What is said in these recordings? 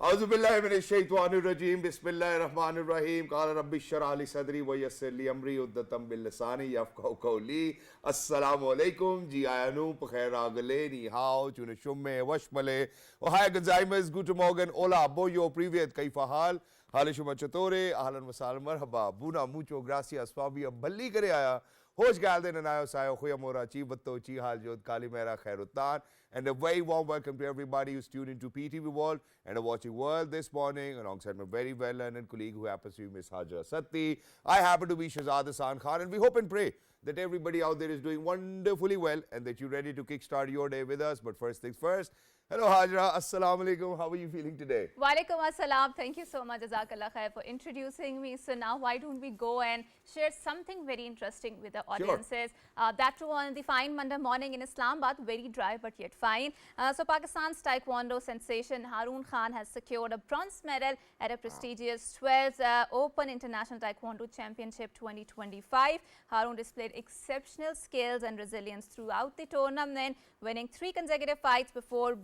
Auzubillahi minash shaitanir rajeem. Bismillahir rahmanir rahim. Qala rabbi shrah li sadri wa yassir li amri uddatam bil lisani yafqahu qawli. Assalamu alaikum. Ji ayanu bkhair agale ni hao tune shumme washmale. Ohai gazaimas guten morgen. Hola boyo privet kaifa hal? Hale shuma chatore. Ahlan wa sahlan marhaba. Buna mucho gracias. Fabia balli kare aaya. Hoş geldin and ayo sayo khuya morachi battochi haljod kalimera khairutan. And a very warm welcome to everybody who's tuned into PTV World and are watching World this morning alongside my very well-learned colleague who happens to be Miss Hajra Satti. I happen to be Shahzad Hasan Khan, and we hope and pray that everybody out there is doing wonderfully well and that you're ready to kickstart your day with us. But first things first, hello Hajra, assalamu alaikum. How are you feeling today? Walaikum assalam. Thank you so much, Jazakallah khair, for introducing me. So now why don't we go and share something very interesting with the audiences. Sure. That too on the fine Monday morning in Islamabad, very dry but yet fine. So Pakistan's taekwondo sensation Harun Khan has secured a bronze medal at a prestigious 12th Open International Taekwondo Championship 2025. Harun displayed exceptional skills and resilience throughout the tournament, winning 3 consecutive fights before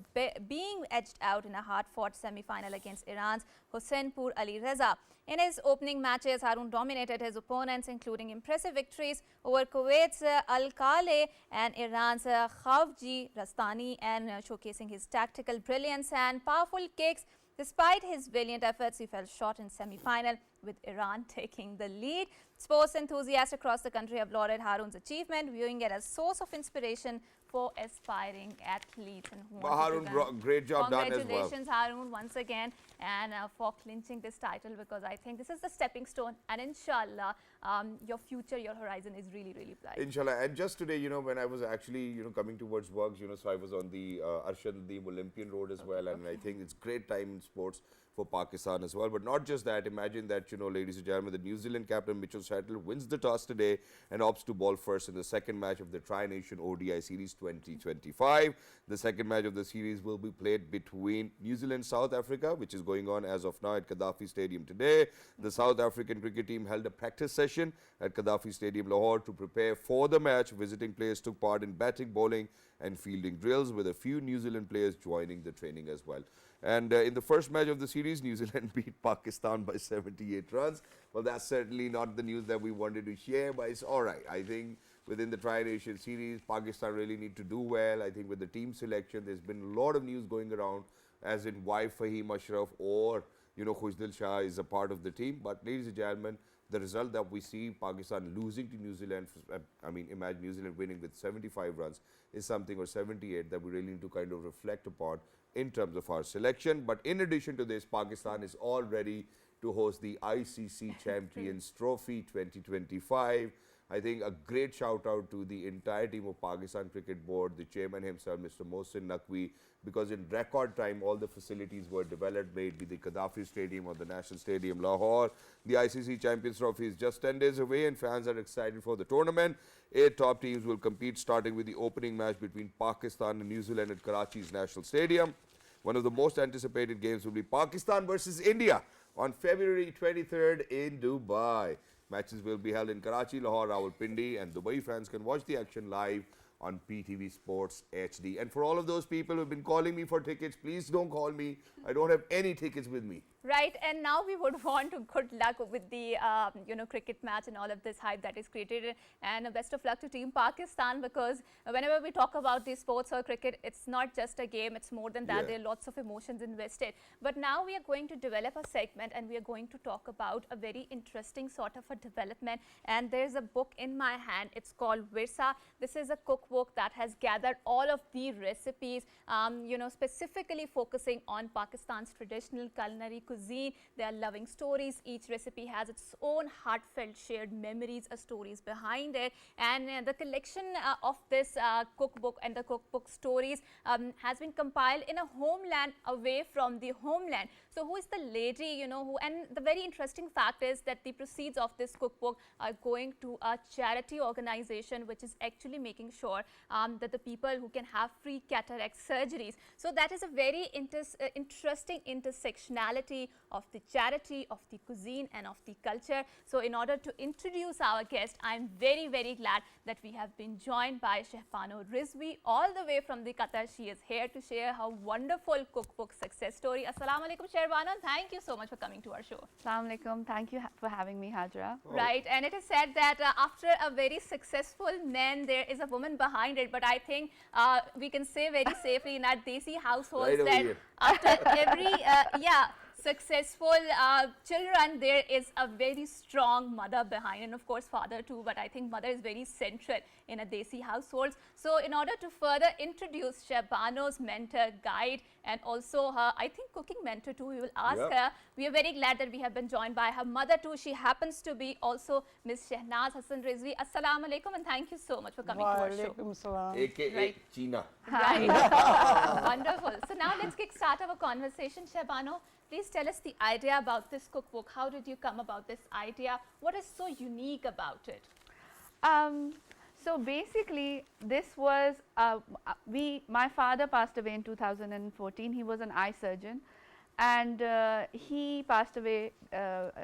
being edged out in a hard-fought semi-final against Iran's Hossein-Pur Ali Reza. In his opening matches, Harun dominated his opponents, including impressive victories over Kuwait's Al-Kale and Iran's Khavji Rastani, and showcasing his tactical brilliance and powerful kicks. Despite his valiant efforts, he fell short in semi-final, with Iran taking the lead. Sports enthusiasts across the country have lauded Harun's achievement, viewing it as a source of inspiration for aspiring athletes. And who Harun, great job done as well. Congratulations, Harun, once again, and for clinching this title, because I think this is the stepping stone, and inshallah, your future, your horizon is really, really bright. Inshallah. And just today, when I was actually, coming towards work, so I was on the Arshad Nadeem Olympian Road as well, and I think it's great time in sports for Pakistan as well. But not just that, imagine that, ladies and gentlemen, the New Zealand captain Mitchell Starc wins the toss today and opts to ball first in the second match of the Tri-Nation ODI Series 2025. The second match of the series will be played between New Zealand South Africa, which is going on as of now at Gaddafi Stadium today. The South African cricket team held a practice session at Gaddafi Stadium, Lahore, to prepare for the match. Visiting players took part in batting, bowling and fielding drills, with a few New Zealand players joining the training as well. And in the first match of the series, New Zealand beat Pakistan by 78 runs. Well, that's certainly not the news that we wanted to share, but it's all right. I think within the Tri-Nation series, Pakistan really need to do well. I think with the team selection, there's been a lot of news going around, as in why Fahim Ashraf or, Khushdil Shah is a part of the team. But ladies and gentlemen, the result that we see, Pakistan losing to New Zealand, imagine New Zealand winning with 75 runs, is something, or 78, that we really need to kind of reflect upon in terms of our selection. But in addition to this, Pakistan is all ready to host the ICC Champions Trophy 2025. I think a great shout out to the entire team of Pakistan Cricket Board, the chairman himself, Mr. Mohsin Naqvi, because in record time all the facilities were developed, may it be the Gaddafi Stadium or the National Stadium, Lahore. The ICC Champions Trophy is just 10 days away and fans are excited for the tournament. 8 top teams will compete, starting with the opening match between Pakistan and New Zealand at Karachi's National Stadium. One of the most anticipated games will be Pakistan versus India on February 23rd in Dubai. Matches will be held in Karachi, Lahore, Rawalpindi, and Dubai fans can watch the action live on PTV Sports HD. And for all of those people who have been calling me for tickets, please don't call me. I don't have any tickets with me. Right, and now we would want to good luck with the cricket match and all of this hype that is created, and best of luck to Team Pakistan, because whenever we talk about these sports or cricket, it's not just a game, it's more than that. Yeah. There are lots of emotions invested. But now we are going to develop a segment and we are going to talk about a very interesting sort of a development, and there's a book in my hand. It's called Virsa. This is a cookbook that has gathered all of the recipes, specifically focusing on Pakistan's traditional culinary cuisine. There are loving stories. Each recipe has its own heartfelt shared memories, stories behind it. And the collection of this cookbook and the cookbook stories has been compiled in a homeland away from the homeland. So who is the lady, and the very interesting fact is that the proceeds of this cookbook are going to a charity organization which is actually making sure that the people who can have free cataract surgeries. So that is a very interesting intersectionality of the charity, of the cuisine and of the culture. So in order to introduce our guest, I'm very, very glad that we have been joined by Chef BANO RIZVI all the way from the Qatar. She is here to share her wonderful cookbook success story. Assalamu alaikum, Chef BANO. Thank you so much for coming to our show. Assalamu alaikum. Thank you for having me, Hajra. Oh. Right, and it is said that after a very successful man, there is a woman behind it. But I think we can say very safely in our Desi households Right that here. after every successful children, there is a very strong mother behind, and of course father too, but I think mother is very central in a Desi household. So in order to further introduce Chef BANO's mentor, guide, and also her, I think, cooking mentor too, we will ask her. We are very glad that we have been joined by her mother too. She happens to be also Miss SHEHNAZ Hassan RIZVI. Assalamu alaikum, and thank you so much for coming to our show. Salam. AKA Right. China. Right. Wonderful. So now let's kickstart our conversation. Chef BANO, please tell us the idea about this cookbook. How did you come about this idea? What is so unique about it? So basically, this was my father passed away in 2014. He was an eye surgeon, and he passed away.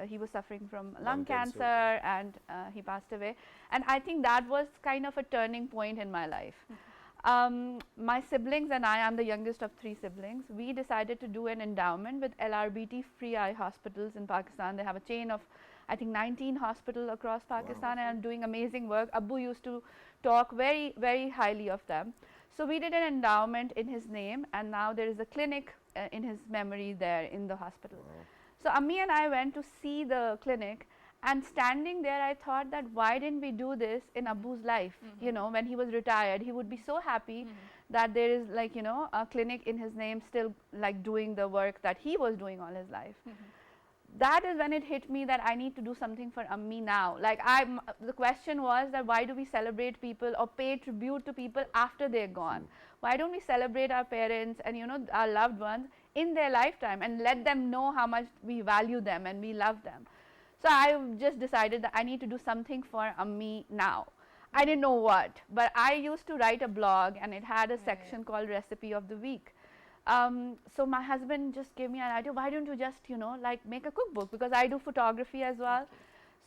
He was suffering from lung cancer, and he passed away. And I think that was kind of a turning point in my life. My siblings and I am the youngest of 3 siblings. We decided to do an endowment with LRBT free eye hospitals in Pakistan. They have a chain of, I think, 19 hospitals across Pakistan, and are doing amazing work. Abu used to talk very, very highly of them. So we did an endowment in his name, and now there is a clinic in his memory there in the hospital. So Ammi and I went to see the clinic, and standing there, I thought that why didn't we do this in Abu's life? You know, when he was retired, he would be so happy that there is, like, you know, a clinic in his name still, like, doing the work that he was doing all his life. That is when it hit me that I need to do something for Ammi now. Like, the question was that why do we celebrate people or pay tribute to people after they're gone? Why don't we celebrate our parents and, you know, our loved ones in their lifetime and let them know how much we value them and we love them? So I just decided that I need to do something for Ammi now. I didn't know what, but I used to write a blog, and it had a section called Recipe of the Week. So my husband just gave me an idea, why don't you just, you know, like, make a cookbook, because I do photography as well.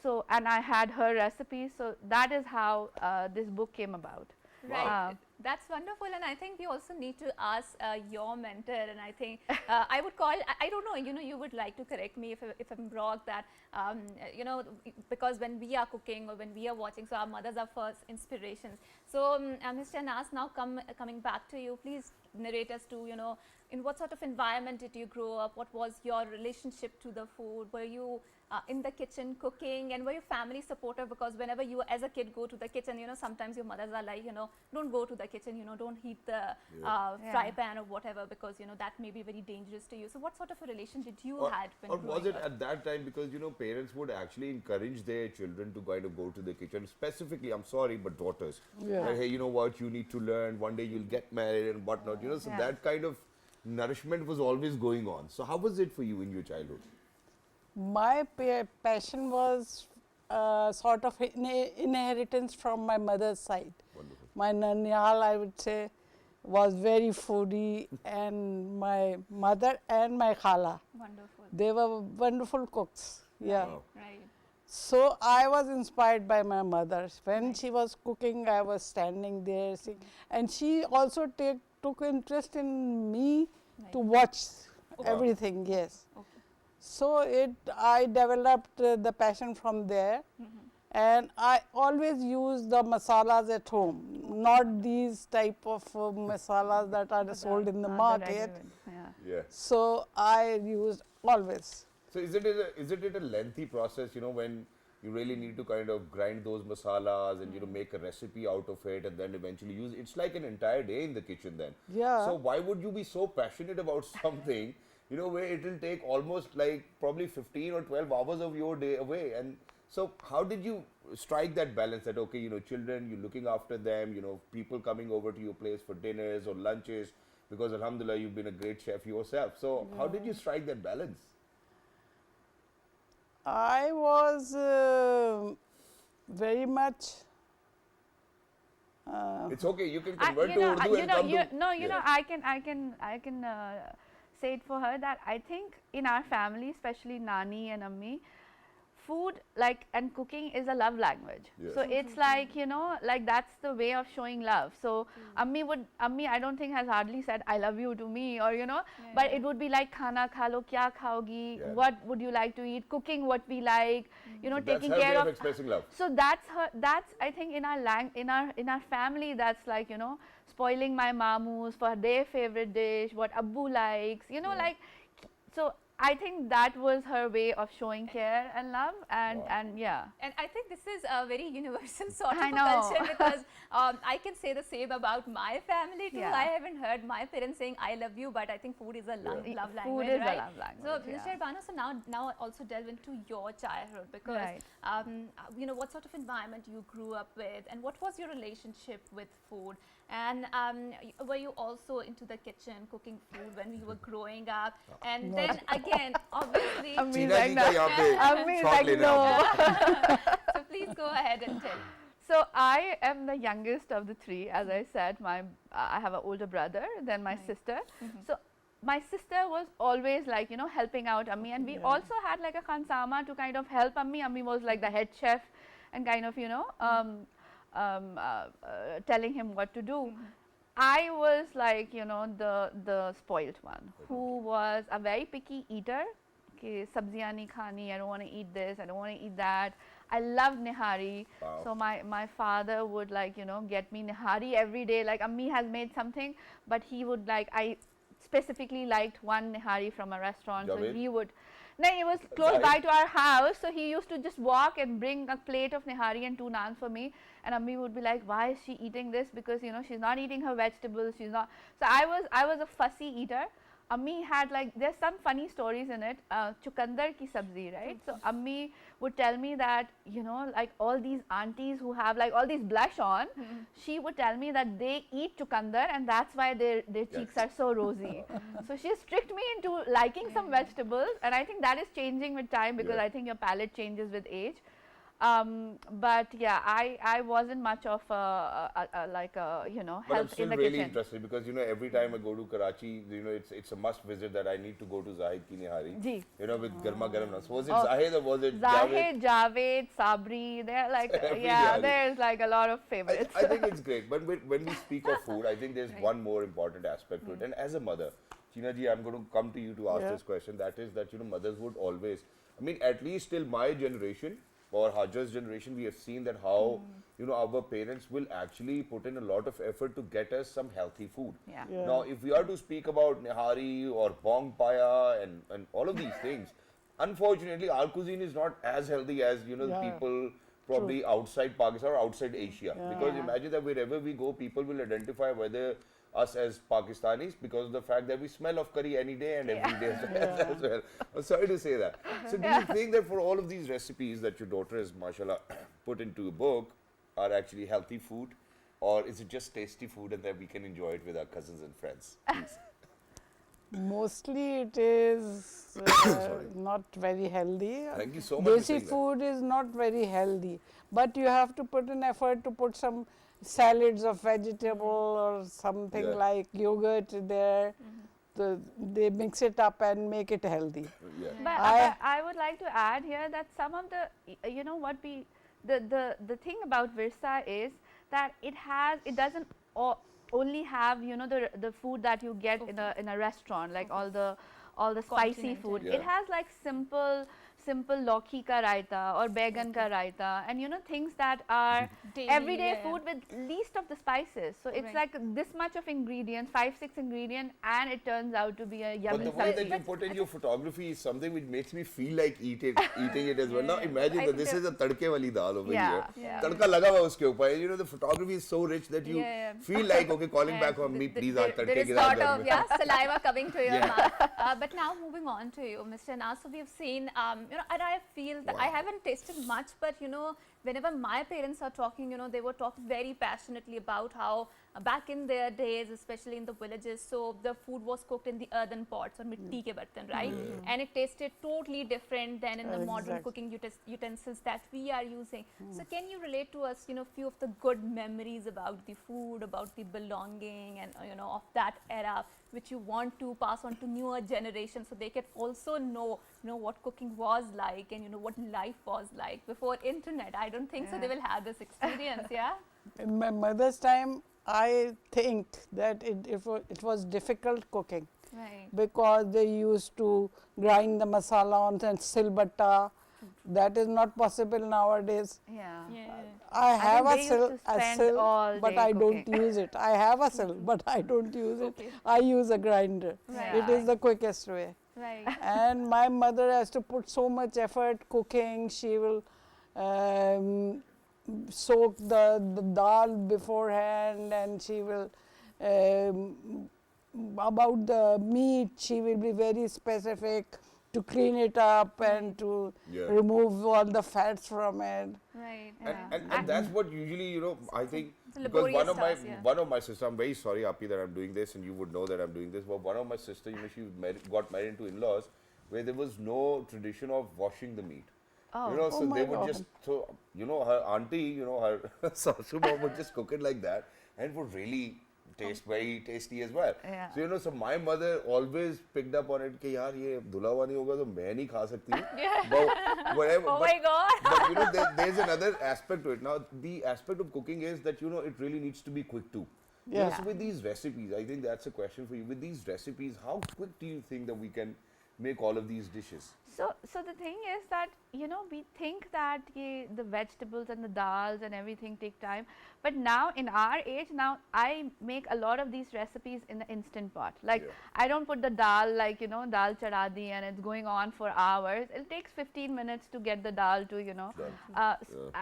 So, and I had her recipes, so that is how this book came about. Right. That's wonderful, and I think we also need to ask your mentor, and I think I would call, I don't know, you know, you would like to correct me if I'm wrong, that, you know, because when we are cooking or when we are watching, so our mothers are first inspirations. So Ms. SHEHNAZ, now coming back to you, please narrate us to, you know, in what sort of environment did you grow up? What was your relationship to the food? Were you in the kitchen cooking, and were your family supportive? Because whenever you as a kid go to the kitchen, you know, sometimes your mothers are like, you know, don't go to the kitchen, you know, don't heat the fry pan or whatever, because, you know, that may be very dangerous to you. So what sort of a relationship did you had when or was it up? at that time, because, you know, parents would actually encourage their children to kind of go to the kitchen, specifically, I'm sorry, but daughters. Like, hey, you know what, you need to learn, one day you'll get married and whatnot, you know, so that kind of nourishment was always going on. So how was it for you in your childhood? My passion was sort of inheritance from my mother's side. Wonderful. My nannyal, I would say, was very foodie, and my mother and my khala, Wonderful. they were wonderful cooks. Yeah. Wow. Right. So I was inspired by my mother. When she was cooking, I was standing there, and she also took interest in me to watch everything. Yes. Okay. So I developed the passion from there, and I always use the masalas at home, not these type of masalas that are sold in the market. So I used always. So is it a lengthy process, you know, when you really need to kind of grind those masalas and, you know, make a recipe out of it and then eventually use it? It's like an entire day in the kitchen then. Yeah. So why would you be so passionate about something, you know, where it will take almost like probably 15 or 12 hours of your day away? And so how did you strike that balance that, okay, you know, children, you're looking after them, you know, people coming over to your place for dinners or lunches, because alhamdulillah, you've been a great chef yourself. So how did you strike that balance? I was very much It's okay. You can I, convert you to know, Urdu you and know, come you, to. no, you know, Yeah. I can say it for her that I think in our family, especially Nani and Ammi, food like and cooking is a love language. Yes. So it's like, you know, like that's the way of showing love. So Ammi I don't think has hardly said I love you to me, or you know, but it would be like khana kha lo, kya khaogi, Yeah. what would you like to eat, cooking what we like, you know, So that's taking her way care of expressing love. So that's her, that's I think in our family, that's like, you know, spoiling my mamus for their favorite dish, what Abbu likes, you know, like, so I think that was her way of showing care and love, and yeah. And I think this is a very universal sort of I a know. culture, because I can say the same about my family too. Yeah. I haven't heard my parents saying I love you, but I think food is a love language, Food is right? a love language. So, yeah. Mr. Bano, so now also delve into your childhood, because Right. you know, what sort of environment you grew up with, and what was your relationship with food, and were you also into the kitchen cooking food when you were growing up? And then again, obviously, China ji ka yahan pe Ammi is shot like, lena no. so please go ahead and tell. So I am the youngest of the three. As I said, I have an older brother, then my sister. So my sister was always like, you know, helping out Ammi, and we also had like a khansama to kind of help Ammi. Ammi was like the head chef and kind of, you know, telling him what to do. I was like, you know, the spoilt one, who was a very picky eater. Okay, sabziyan nahi khani, I don't want to eat this, I don't want to eat that. I loved nihari. Wow. So my father would, like, you know, get me nihari every day. Like, Ammi has made something, but he would, like, I specifically liked one nihari from a restaurant. So he would, no, it was close by to our house, so he used to just walk and bring a plate of nihari and 2 naans for me, and Ammi would be like, why is she eating this? Because, you know, she's not eating her vegetables, she's not. So I was a fussy eater. Ammi had, like, there's some funny stories in it, chukandar ki sabzi, right? So Ammi would tell me that, you know, like all these aunties who have like all these blush on, she would tell me that they eat chukandar and that's why their cheeks are so rosy. So she tricked me into liking some vegetables, and I think that is changing with time, because I think your palate changes with age. But yeah, I wasn't much of like a, you know, But I'm help still in the really kitchen. interested, because you know, every time I go to Karachi, you know, it's a must visit that I need to go to Zahid ki nihari. Ji. You know, with garma garam. So was it Zahid or was it Zahid, Javed, Sabri, they're like, yeah, there's like a lot of favorites. I think it's great. But when we speak of food, I think there's one more important aspect to it. And as a mother, China ji, I'm going to come to you to ask this question. That is that, you know, mothers would always, I mean, at least till my generation or Hajra's generation, we have seen that how, you know, our parents will actually put in a lot of effort to get us some healthy food. Now, if we are to speak about nihari or bong paya and all of these things, unfortunately, our cuisine is not as healthy as, you know, people probably outside Pakistan or outside Asia. Because imagine that wherever we go, people will identify whether us as Pakistanis because of the fact that we smell of curry any day and every day as well. I'm sorry to say that. So do you think that for all of these recipes that your daughter has, mashallah, put into a book are actually healthy food, or is it just tasty food and that we can enjoy it with our cousins and friends? Please. Mostly it is not very healthy. Thank you so much for Desi saying that. food is not very healthy, but you have to put an effort to put some salads of vegetable or something like yogurt there. They mix it up and make it healthy. But I would like to add here that some of the, you know, what we, the thing about Virsa is that it doesn't only have, you know, the food that you get in a restaurant, like all the spicy food. It has like simple lokhi ka raita or baigan ka raita, and you know, things that are everyday food with least of the spices. So it's like this much of ingredients, 5-6 ingredients, and it turns out to be a yummy But the way that sabzi. you put in your photography is something which makes me feel like eating it as well. Now imagine that this is a tadke wali dal over here. Tadka laga hua uske upar. You know, the photography is so rich that you feel like, okay, calling back on me, please, aap tadke there is ki sort dal of saliva coming to your mouth. But now moving on to you, Mr. Nas, so we have seen, you know, and I feel that I haven't tasted much, but you know, whenever my parents are talking, you know, they were talking very passionately about how back in their days, especially in the villages, so the food was cooked in the earthen pots or mitti ke bartan, right? And it tasted totally different than in the modern cooking utensils that we are using. So can you relate to us, you know, few of the good memories about the food, about the belonging, and you know, of that era, which you want to pass on to newer generations, so they can also know, you know, what cooking was like, and you know, what life was like before internet? I don't think so they will have this experience. Yeah. In my mother's time, I think that it was difficult cooking, Right. because they used to grind the masala on silbatta. That is not possible nowadays. Yeah. I have think a they used sill, to spend all but day I don't cooking. use it. I have a sill, but I don't use it. I use a grinder. Right. It is the quickest way. Right. And my mother has to put so much effort cooking. She will soak the dal beforehand, and she will about the meat, she will be very specific to clean it up and to remove all the fats from it. Right. And that's what usually, you know, I think, because laborious one of my sisters, I'm very sorry, Api, that I'm doing this, and you would know that I'm doing this, but one of my sisters, you know, she got married into in-laws where there was no tradition of washing the meat. You know, so they would just, so, you know, her auntie, you know, her sasu mom would just cook it like that, and it would really taste very tasty as well. Yeah. So, you know, so my mother always picked up on it, कि यार ये धुला हुआ नहीं होगा तो मैं नहीं खा सकती हूँ. But whatever. Oh my God. But you know, there's another aspect to it. Now, the aspect of cooking is that, you know, it really needs to be quick too. You know, Yeah. so with these recipes, I think that's a question for you. With these recipes, how quick do you think that we can make all of these dishes? So the thing is that, you know, we think that the vegetables and the dals and everything take time, but now in our age, now I make a lot of these recipes in the instant pot. Like I don't put the dal, like, you know, dal chadadi and it's going on for hours. It takes 15 minutes to get the dal to, you know,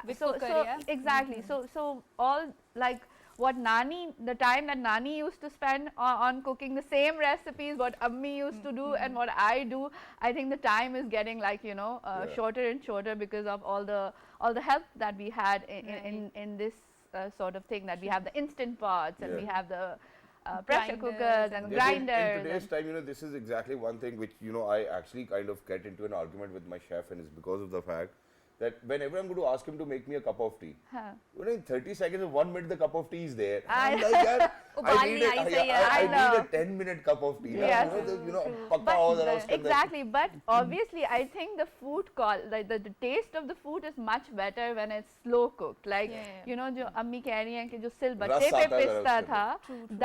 With so cooker, yeah? exactly. So all like what the time that Nani used to spend on cooking the same recipes, what Ammi used to do and what I do, I think the time is getting like, you know, shorter and shorter because of all the help that we had in this sort of thing, that we have the instant pots and we have the pressure cookers and grinders. In today's time, you know, this is exactly one thing which, you know, I actually kind of get into an argument with my chef, and it's because of the fact that whenever I'm going to ask him to make me a cup of tea, you know, in 30 seconds or 1 minute the cup of tea is there. I'm like, yaar, I need a 10-minute cup of tea. Yes. You know, pakka ho zara uske andar. Exactly, but obviously I think the food like the taste of the food is much better when it's slow cooked. Like, you know, jo Ammi keh rahi hain ki jo silbatte pe pista tha,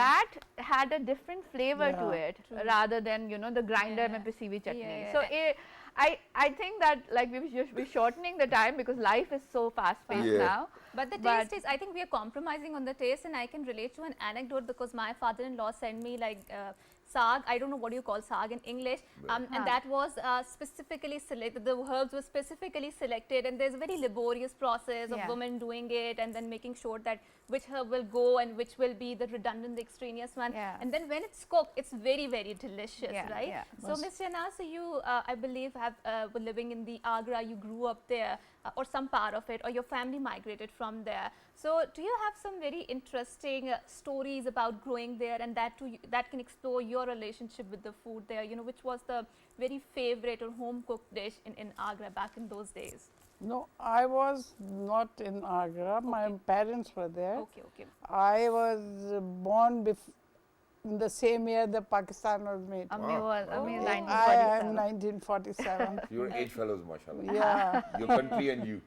that had a different flavor to it rather than, you know, the grinder mein pisi hui chutney. So I think that like we're shortening the time because life is so fast paced now. But the taste is, I think we are compromising on the taste, and I can relate to an anecdote because my father-in-law sent me like saag, I don't know what you call saag in English, and that was specifically selected, the herbs were specifically selected, and there's a very laborious process of women doing it and then making sure that which herb will go and which will be the redundant, the extraneous one, and then when it's cooked, it's very, very delicious, right? So Ms. SHEHNAZ, so you, I believe, were living in the Agra, you grew up there, or some part of it, or your family migrated from there. So do you have some very interesting stories about growing there, and that can explore your relationship with the food there, you know, which was the very favorite or home cooked dish in Agra back in those days? No, I was not in Agra. My parents were there. Okay. I was born in the same year that Pakistan was made. Ammi was 1947. I am 1947. You're age fellows, mashallah. Yeah. Your country and you.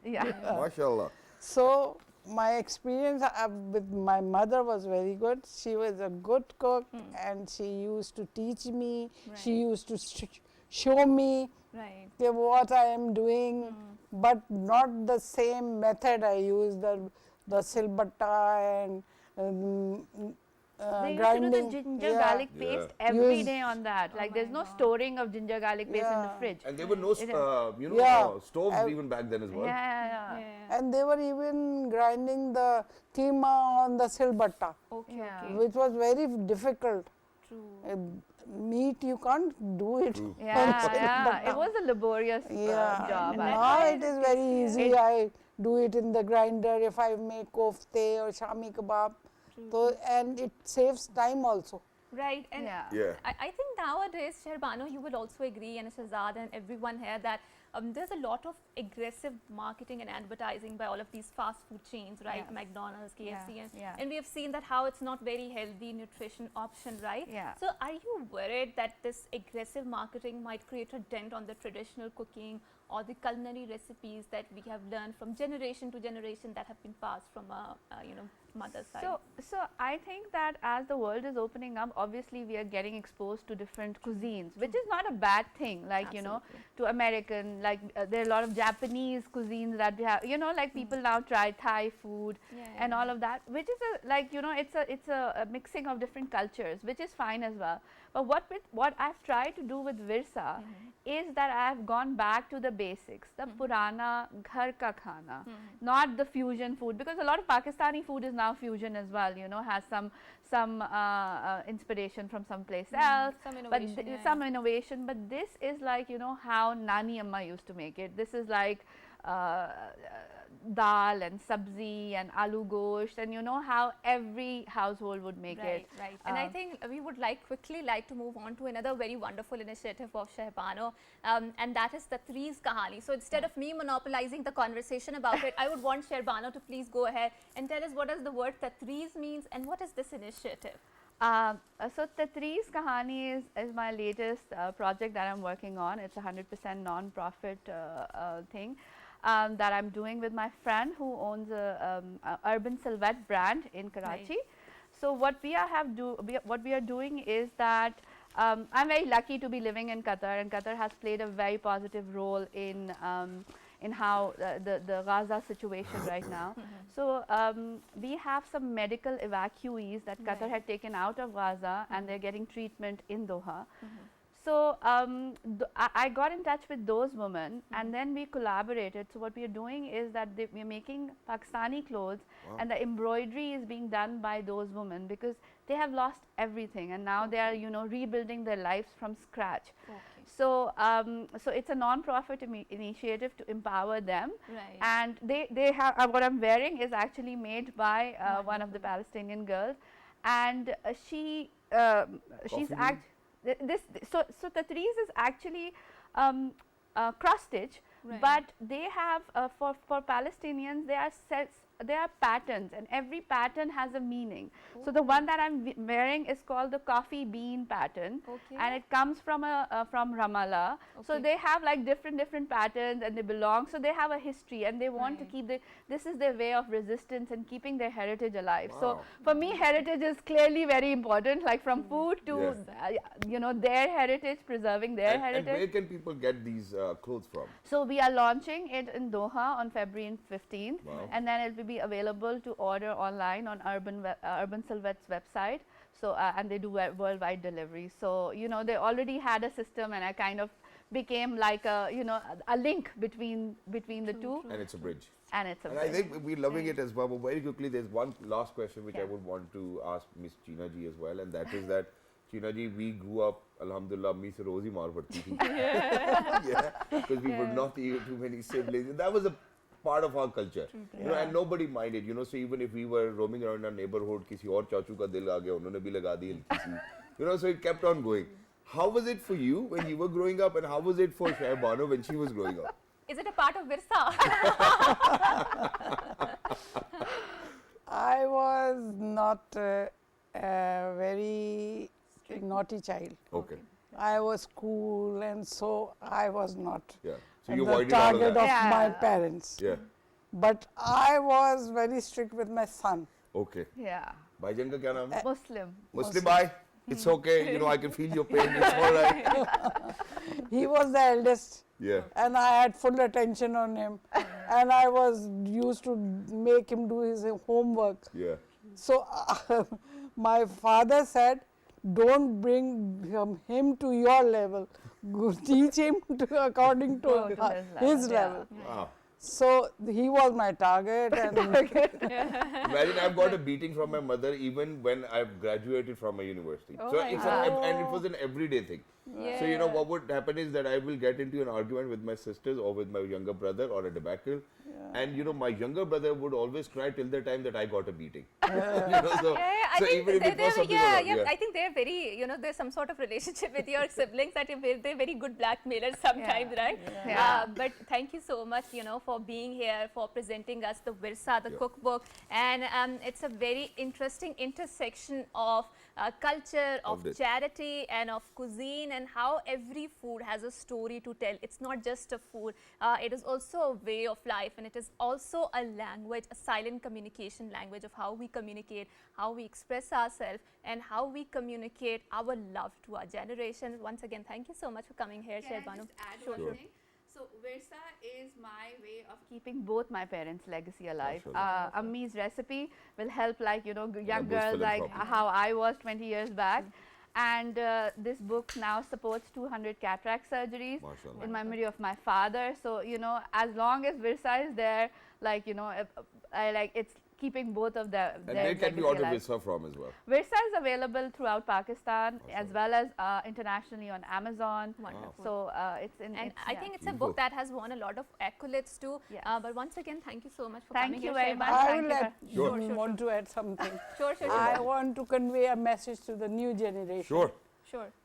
Mashallah. So my experience with my mother was very good. She was a good cook, and she used to teach me. She used to show me what I am doing, but not the same method I use, the silbatta and they used grinding. to do the ginger garlic paste every day on that. Like there's no storing of ginger garlic paste in the fridge. And there were no, you know, stoves even back then as well. And they were even grinding the keema on the silbatta, which was very difficult. True. Meat, you can't do it. True. Yeah, it was a laborious job. Now it is very easy. I do it in the grinder if I make kofte or shami kebab. So, and it saves time also. Right, and Yeah. I think nowadays, BANO, you will also agree, and Shahzad and everyone here, that there's a lot of aggressive marketing and advertising by all of these fast food chains, right? Yes. McDonald's, KFC, Yeah. and we have seen that how it's not very healthy nutrition option, right? Yeah. So are you worried that this aggressive marketing might create a dent on the traditional cooking or the culinary recipes that we have learned from generation to generation that have been passed from mother's side? So I think that as the world is opening up, obviously we are getting exposed to different cuisines, which is not a bad thing. Like to American, like there are a lot of Japanese cuisines that we have. Like people now try Thai food and all of that, which is it's a mixing of different cultures, which is fine as well. But what I've tried to do with Virsa is that I've gone back to the basics, the Purana ghar ka khana, not the fusion food, because a lot of Pakistani food is now fusion as well, has some inspiration from someplace else, some innovation, but this is like, how Nani Amma used to make it. This is like dal and sabzi and aloo gosht, and how every household would make it. Right. And I think we would quickly to move on to another very wonderful initiative of BANO, and that is Tatri's Kahani. So instead of me monopolizing the conversation about it, I would want BANO to please go ahead and tell us what does the word Tatri's means and what is this initiative? So Tatri's Kahani is my latest project that I'm working on. It's a 100% non-profit thing that I'm doing with my friend who owns a urban silhouette brand in Karachi. So what we are doing is that I'm very lucky to be living in Qatar, and Qatar has played a very positive role in how the Gaza situation right now. So we have some medical evacuees that Qatar had taken out of Gaza, and they're getting treatment in Doha. So I got in touch with those women, and then we collaborated. So what we are doing is that we are making Pakistani clothes, and the embroidery is being done by those women because they have lost everything, and now they are rebuilding their lives from scratch. So so it's a non-profit initiative to empower them, and they have what I'm wearing is actually made by one of the Palestinian girls, and she's so Tatri's is actually cross stitch, but they have for Palestinians there are patterns, and every pattern has a meaning. So the one that I'm wearing is called the coffee bean pattern, and it comes from Ramallah. So they have like different patterns, and they belong. So they have a history, and they want to keep this is their way of resistance and keeping their heritage alive. So for me, heritage is clearly very important, like from food to their heritage, preserving their heritage. And where can people get these clothes from? So we are launching it in Doha on February 15th, and then it will be available to order online on Urban Silhouette's website. So and they do worldwide delivery. So they already had a system, and I kind of became like a link between the two. And it's a bridge. And it's a bridge. I think we're loving it as well. But very quickly, there's one last question which I would want to ask Miss Cheena ji as well, and that is that Cheena ji, we grew up, alhamdulillah, me se rozi maar padti thi. Because we would not eat too many siblings. And that was a part of our culture, and nobody minded, so even if we were roaming around our neighborhood, kisi aur chachu ka dil aa gaya, unhone bhi laga di halki si, so it kept on going. How was it for you when you were growing up, and how was it for BANO when she was growing up? Is it a part of Virsa? I was not a very naughty child. Okay. I was cool, and so I was not So you the avoided all of target that. of my parents. But I was very strict with my son. Okay. Yeah. Bhaijan ka kya naam hai? Muslim bhai. It's okay. I can feel your pain. It's all right. He was the eldest. And I had full attention on him. And I was used to make him do his homework. So my father said, don't bring him to your level. Teach him according to his level. Wow. So he was my target, and Imagine I've got a beating from my mother even when I've graduated from my university. Oh So my it's God. and it was an everyday thing. So you know what would happen is that I will get into an argument with my sisters or with my younger brother or a debacle, and you know my younger brother would always cry till the time that I got a beating. You know, so, I so think even if it was something like that, I think they're very, you know, there's some sort of relationship with your siblings that they're very good blackmailers sometimes, right? Yeah. But thank you so much, you know, for being here, for presenting us the Virsa, the cookbook, and it's a very interesting intersection of culture, of charity, and of cuisine, and how every food has a story to tell. It's not just a food, it is also a way of life, and it is also a language, a silent communication language of how we communicate, how we express ourselves, and how we communicate our love to our generation. Once again, thank you so much for coming here, Can I Banu. just add one thing? So Virsa is my way of keeping both my parents' legacy alive. Ammi's recipe will help, like, you know, young girls like how I was 20 years back. And this book now supports 200 cataract surgeries in memory of my father. So, you know, as long as Virsa is there, like, you know, it's keeping both of their and where can we order Virsa from as well? Virsa is available throughout Pakistan as well as internationally on Amazon. Wonderful. So it's in. And I think it's a book that has won a lot of accolades too. Yes. But once again, thank you so much for Thank coming you here, very much. I Thank will you let for- want to add something. Sure. I want to convey a message to the new generation. Sure.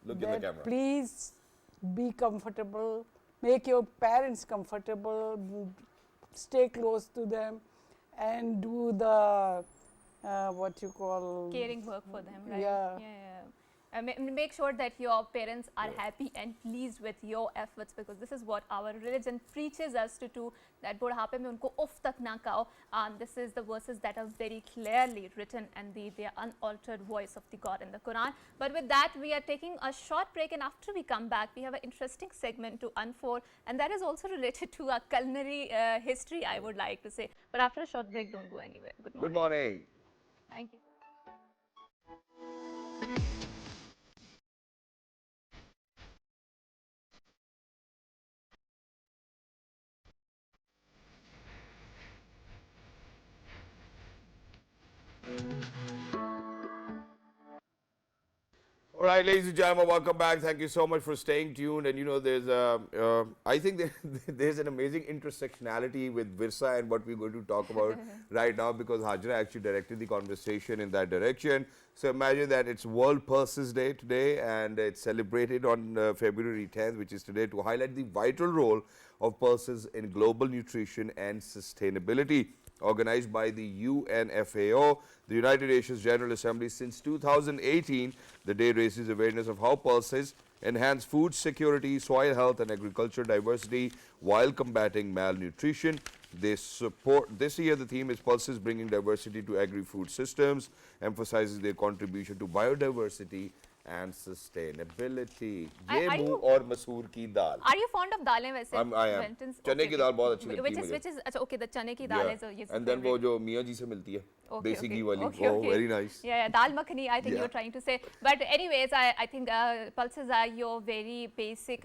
Look in the that camera. please be comfortable, make your parents comfortable, stay close to them, and do the what you call caring work for them, right? Yeah. Make sure that your parents are happy and pleased with your efforts, because this is what our religion preaches us to do, that budhape mein unko uff tak na kao. This is the verses that are very clearly written, and the unaltered voice of the God in the Quran. But with that, we are taking a short break, and after we come back, we have an interesting segment to unfold, and that is also related to our culinary history, I would like to say. But after a short break, don't go anywhere. Good morning. Good morning. Thank you. All right, ladies and gentlemen, welcome back. Thank you so much for staying tuned. And you know, there's I think there's an amazing intersectionality with Virsa and what we're going to talk about right now, because Hajra actually directed the conversation in that direction. So imagine that it's World Pulses Day today, and it's celebrated on February 10th, which is today, to highlight the vital role of pulses in global nutrition and sustainability. Organized by the UNFAO, the United Nations General Assembly, since 2018, the day raises awareness of how pulses enhance food security, soil health, and agriculture diversity while combating malnutrition. This year, the theme is Pulses Bringing Diversity to Agri-Food Systems, emphasizes their contribution to biodiversity and sustainability. ये मूंग और मसूर की दाल. Are you fond of दालें वैसे? I am. चने की दाल बहुत अच्छी लगती है मुझे. Which is अच्छा, okay, the चने की दाल is and then वो जो मियाँ जी से मिलती है, देसी घी वाली, oh, very nice. Yeah, dal makhani, I think you're trying to say. But anyways, I think pulses are your very basic,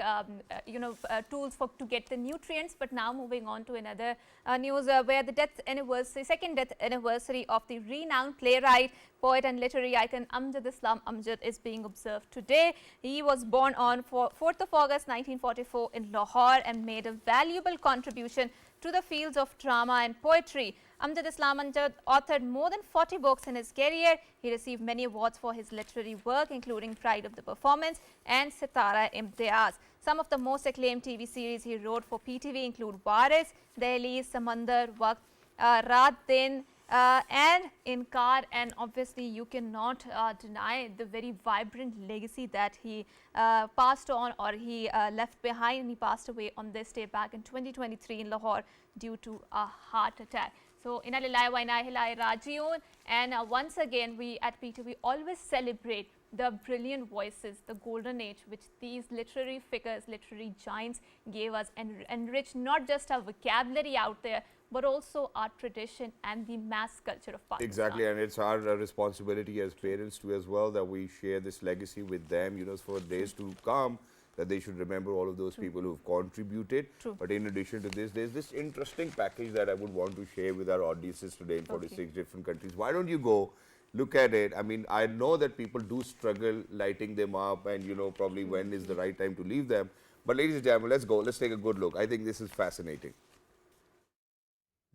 tools to get the nutrients. But now moving on to another news where the second death anniversary of the renowned playwright, poet and literary icon Amjad Islam Amjad is being observed today. He was born on 4th of August 1944 in Lahore and made a valuable contribution to the fields of drama and poetry. Amjad Islam Amjad authored more than 40 books in his career. He received many awards for his literary work, including Pride of the Performance and Sitara Imtiaz. Some of the most acclaimed TV series he wrote for PTV include Waris, Dehli, Samandar, Waqt, Raat Din, and Incharge, and obviously you cannot deny the very vibrant legacy that he passed on, or he left behind, and he passed away on this day back in 2023 in Lahore due to a heart attack. So, Inna lillahi wa inna ilaihi raji'un, and once again we at PTV always celebrate the brilliant voices, the golden age which these literary figures, literary giants gave us, and enriched not just our vocabulary out there, but also our tradition and the mass culture of Pakistan. Exactly, and it's our responsibility as parents too as well, that we share this legacy with them, you know, for days to come, that they should remember all of those people who've contributed. True. But in addition to this, there's this interesting package that I would want to share with our audiences today in 46 different countries. Why don't you go look at it? I mean, I know that people do struggle lighting them up and, probably when is the right time to leave them. But ladies and gentlemen, let's go. Let's take a good look. I think this is fascinating.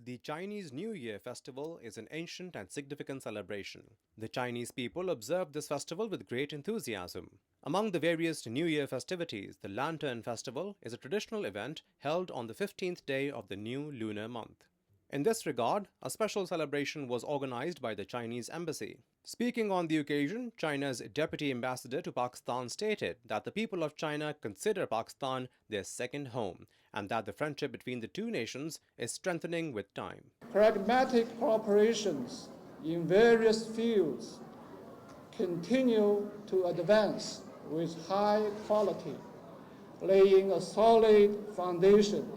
The Chinese New Year festival is an ancient and significant celebration. The Chinese people observe this festival with great enthusiasm. Among the various New Year festivities, the Lantern Festival is a traditional event held on the 15th day of the new lunar month. In this regard, a special celebration was organized by the Chinese embassy. Speaking on the occasion, China's deputy ambassador to Pakistan stated that the people of China consider Pakistan their second home and that the friendship between the two nations is strengthening with time. Pragmatic cooperations in various fields continue to advance with high quality, laying a solid foundation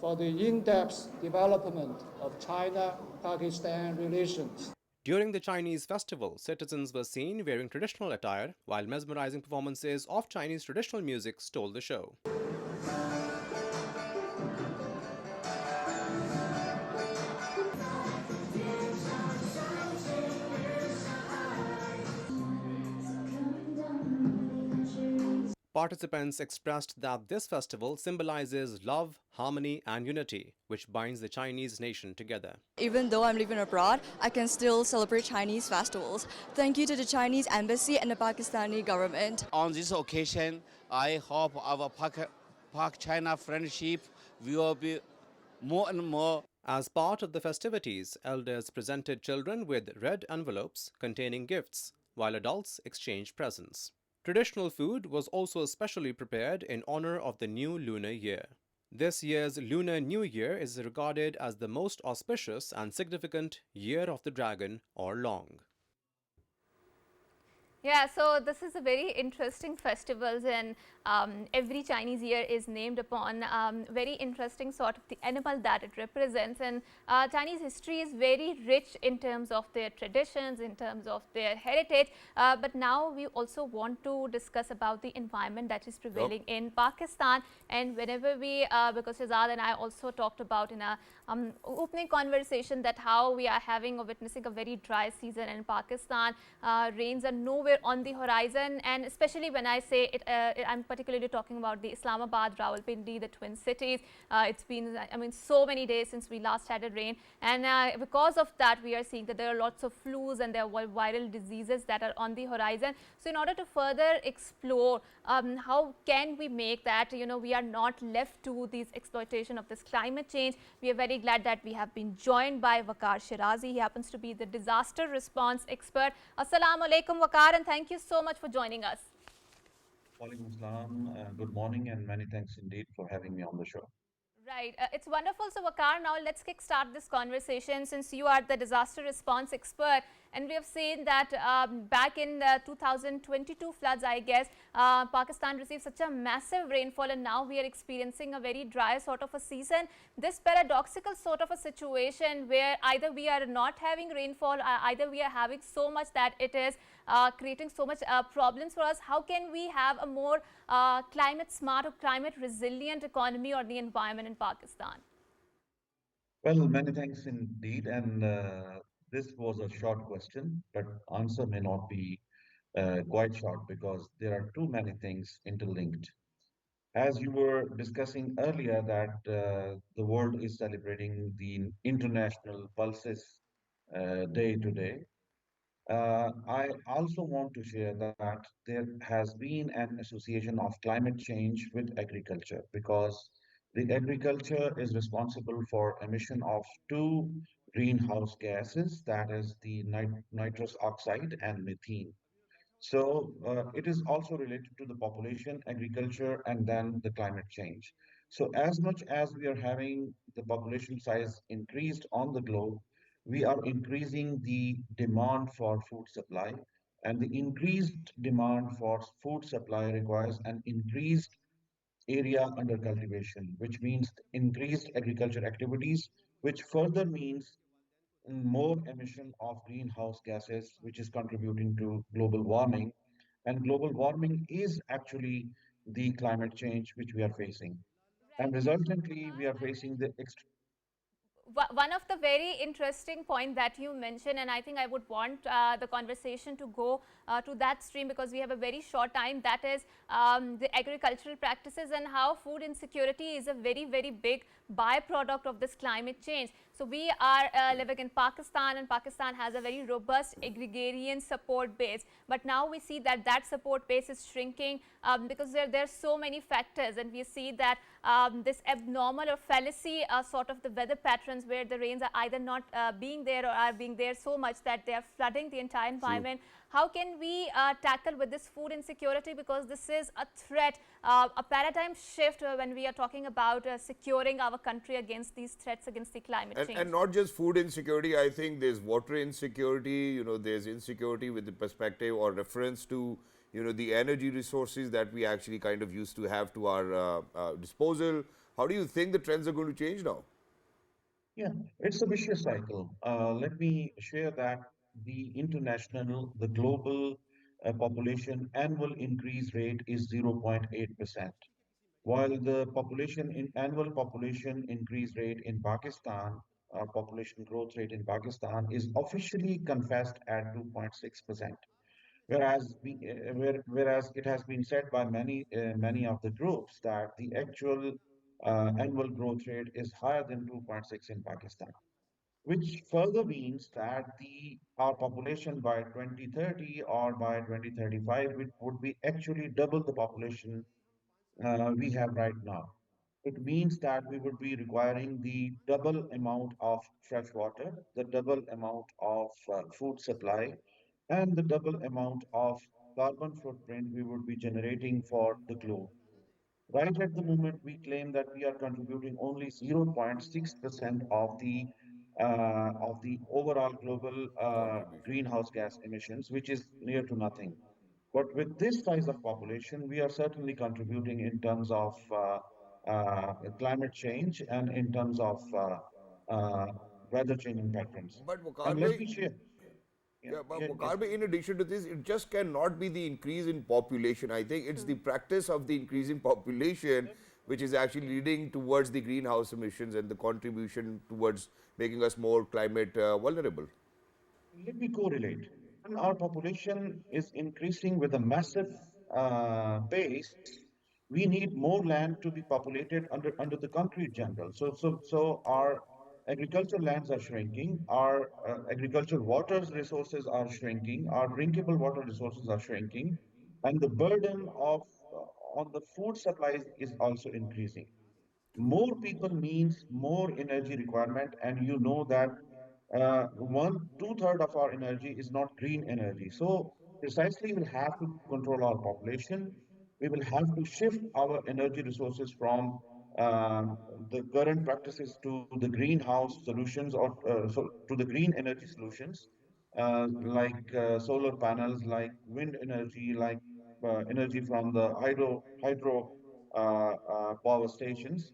for the in-depth development of China-Pakistan relations. During the Chinese festival, citizens were seen wearing traditional attire, while mesmerizing performances of Chinese traditional music stole the show. Participants expressed that this festival symbolizes love, harmony, and unity, which binds the Chinese nation together. Even though I'm living abroad, I can still celebrate Chinese festivals. Thank you to the Chinese embassy and the Pakistani government. On this occasion, I hope our Pak-China friendship will be more and more. As part of the festivities, elders presented children with red envelopes containing gifts, while adults exchanged presents. Traditional food was also specially prepared in honor of the new lunar year. This year's Lunar New Year is regarded as the most auspicious and significant Year of the Dragon or Long. Yeah, so this is a very interesting festival, and every Chinese year is named upon very interesting sort of the animal that it represents. And Chinese history is very rich in terms of their traditions, in terms of their heritage. But now we also want to discuss about the environment that is prevailing in Pakistan. And whenever we, because Shahzad and I also talked about in a opening conversation that how we are having or witnessing a very dry season in Pakistan, rains are nowhere on the horizon, and especially when I say it, I'm particularly talking about the Islamabad, Rawalpindi, the twin cities. It's been, I mean, so many days since we last had a rain, and because of that, we are seeing that there are lots of flus and there are viral diseases that are on the horizon. So, in order to further explore how can we make that, we are not left to this exploitation of this climate change, we are very glad that we have been joined by Waqar Shirazi. He happens to be the disaster response expert. Assalamu alaikum, Waqar, and thank you so much for joining us. Walaikum Assalam, good morning, and many thanks indeed for having me on the show. Right, it's wonderful. So, Waqar, now let's kickstart this conversation since you are the disaster response expert. And we have seen that back in the 2022 floods, I guess, Pakistan received such a massive rainfall, and now we are experiencing a very dry sort of a season. This paradoxical sort of a situation where either we are not having rainfall, either we are having so much that it is creating so much problems for us. How can we have a more climate smart or climate resilient economy or the environment in Pakistan? Well, many thanks indeed, and this was a short question, but answer may not be quite short because there are too many things interlinked. As you were discussing earlier that the world is celebrating the International Pulses Day today, I also want to share that there has been an association of climate change with agriculture because the agriculture is responsible for emission of two greenhouse gases, that is the nitrous oxide and methane. So it is also related to the population, agriculture, and then the climate change. So as much as we are having the population size increased on the globe, we are increasing the demand for food supply. And the increased demand for food supply requires an increased area under cultivation, which means increased agriculture activities, which further means more emission of greenhouse gases, which is contributing to global warming. And global warming is actually the climate change which we are facing. And Right. resultantly, we are facing the One of the very interesting point that you mentioned, and I think I would want the conversation to go to that stream because we have a very short time, that is the agricultural practices and how food insecurity is a very, very big byproduct of this climate change. So we are living in Pakistan, and Pakistan has a very robust agrarian support base, but now we see that that support base is shrinking because there are so many factors, and we see that this abnormal or fallacy sort of the weather patterns where the rains are either not being there or are being there so much that they are flooding the entire environment. How can we tackle with this food insecurity, because this is a threat, a paradigm shift when we are talking about securing our country against these threats, against the climate change. And not just food insecurity, I think there's water insecurity, there's insecurity with the perspective or reference to, the energy resources that we actually kind of used to have to our disposal. How do you think the trends are going to change now? Yeah, it's a vicious cycle. Let me share that the global population annual increase rate is 0.8%, while the annual population increase rate in Pakistan, population growth rate in Pakistan is officially confessed at 2.6%. Whereas it has been said by many of the groups that the actual annual growth rate is higher than 2.6 in Pakistan, which further means that the our population by 2030 or by 2035 would be actually double the population we have right now. It means that we would be requiring the double amount of fresh water, the double amount of food supply, and the double amount of carbon footprint we would be generating for the globe. Right at the moment, we claim that we are contributing only 0.6% of the overall global Contribution. greenhouse gas emissions, which is near to nothing. But with this size of population, we are certainly contributing in terms of climate change and in terms of uh, weather changing patterns. But And Waqar let bhai, me share. Yeah, yeah, but yeah, yes, Waqar bhai, please. in addition to this, it just cannot be the increase in population. I think it's the practice of the increase in population which is actually leading towards the greenhouse emissions and the contribution towards making us more climate vulnerable. Let me correlate. When our population is increasing with a massive pace, we need more land to be populated under the concrete jungle. So our agricultural lands are shrinking, our agricultural water resources are shrinking, our drinkable water resources are shrinking, and the burden of on the food supplies is also increasing. More people means more energy requirement, and you know that one two-third of our energy is not green energy. So precisely, we'll have to control our population. We will have to shift our energy resources from the current practices to the greenhouse solutions or to the green energy solutions, like solar panels, like wind energy, like energy from the hydro power stations.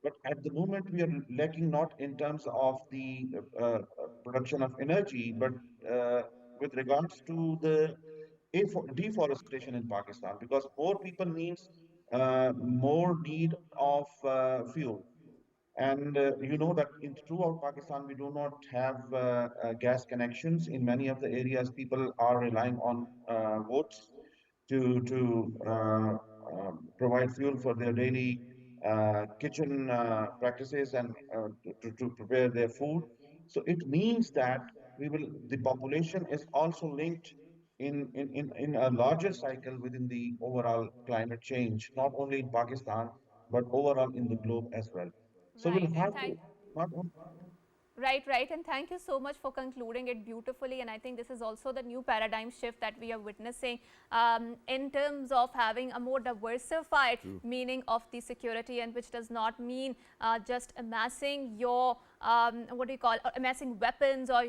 But at the moment, we are lacking not in terms of the production of energy, but uh, with regards to the deforestation in Pakistan, because more people means more need of fuel. And you know that throughout Pakistan, we do not have gas connections. In many of the areas, people are relying on boats to provide fuel for their daily kitchen practices and to prepare their food. So it means that the population is also linked in a larger cycle within the overall climate change, not only in Pakistan, but overall in the globe as well. So Right, we'll and have to not only right, right. And thank you so much for concluding it beautifully. And I think this is also the new paradigm shift that we are witnessing in terms of having a more diversified meaning of the security, and which does not mean just amassing your, what do you call, amassing weapons, or,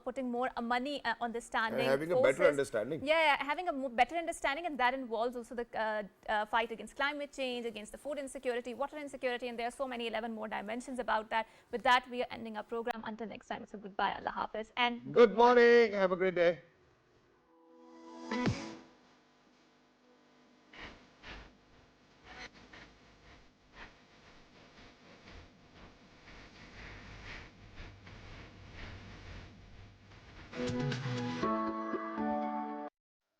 putting more money And understanding having a forces. better understanding. Yeah, having a better understanding, and that involves also the fight against climate change, against the food insecurity, water insecurity, and there are so many 11 more dimensions about that. With that, we are ending our program. Until next time, so goodbye, Allah Hafiz, and Good morning. Have a great day.